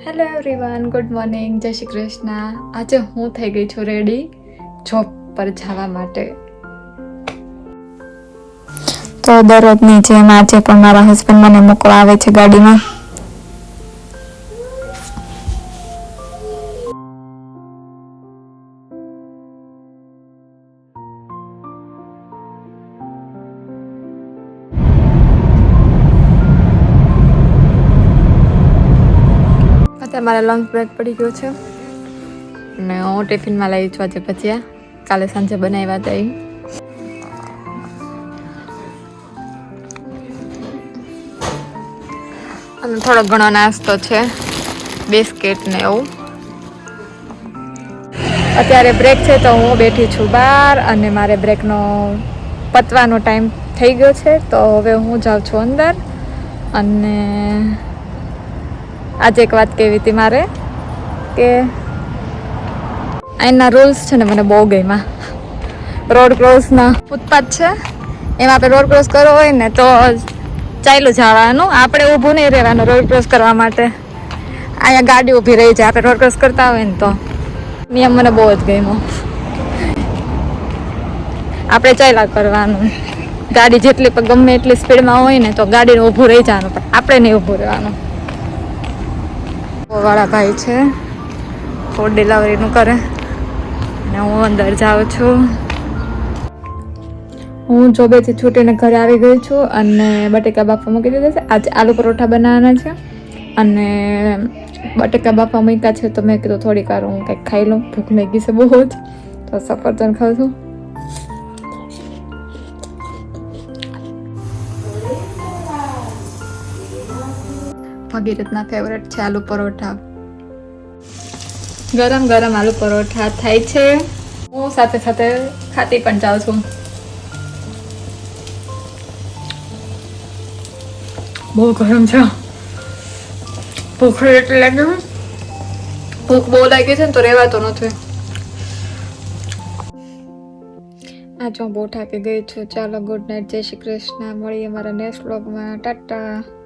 Hello everyone, good morning, જય શ્રી કૃષ્ણ. આજે હું થઈ ગઈ છું રેડી જોબ પર જવા માટે. તો દરરોજની જેમ આજે પણ મારા હસબન્ડ મને મૂકવા આવે છે ગાડીમાં. અત્યારે મારે લંચ બ્રેક પડી ગયો છે અને હું ટિફિનમાં લઈ છું આજે ભજીયા. કાલે સાંજે બનાવ્યા હતા એ. અને થોડો ઘણો નાસ્તો છે, બિસ્કિટ ને એવું. અત્યારે બ્રેક છે તો હું બેઠી છું બહાર અને મારે બ્રેકનો પતવાનો ટાઈમ થઈ ગયો છે તો હવે હું જાઉં છું અંદર. અને આજે એક વાત કહેવી હતી મારે કે અહીંના રૂલ્સ છે ને મને બહુ ગમ્યા. રોડ ક્રોસના ફૂટપાથ છે એમાં આપણે રોડ ક્રોસ કરવો હોય ને તો ચાલ્યું જવાનું, આપણે ઊભું નહીં રહેવાનું રોડ ક્રોસ કરવા માટે. અહીંયા ગાડી ઊભી રહી જાય આપણે રોડ ક્રોસ કરતા હોય ને તો. નિયમ મને બહુ જ ગમ્યો. આપણે ચાલ્યા કરવાનું, ગાડી જેટલી પણ ગમે એટલી સ્પીડમાં હોય ને તો ગાડીને ઊભું રહી જવાનું, પણ આપણે નહીં ઊભું રહેવાનું. વાળા ભાઈ છે, ફૂડ ડિલિવરીનું કરે અને હું અંદર જાઉં છું. હું જોબેથી છૂટીને ઘરે આવી ગઈ છું અને બટેકા બાફવા મૂકી દીધા છે. આજે આલુ પરોઠા બનાવવાના છે અને બટેકા બાફવા મૂક્યા છે તો મેં કીધું થોડીક વાર હું કંઈક ખાઈ લઉં, ભૂખ લાગી છે બહુ જ, તો સફરજન ખાઉં છું. ભગીરથના ફેવરેટ છે આલુ પરોઠા. ગરમ ગરમ આલુ પરોઠા થાય છે. હું સાથે સાથે ખાતી પણ જાઉં છું. બહુ ગરમ છે, ભૂખ એટલી લાગી છે, ભૂખ બહુ લાગી છે ને તો રહેવાતો નથી. આજ હું બહુ થાકી ગઈ છું. ચાલો ગુડ નાઇટ, જય શ્રી કૃષ્ણ. મળીએ મારા નેક્સ્ટ વ્લોગમાં. ટાટા.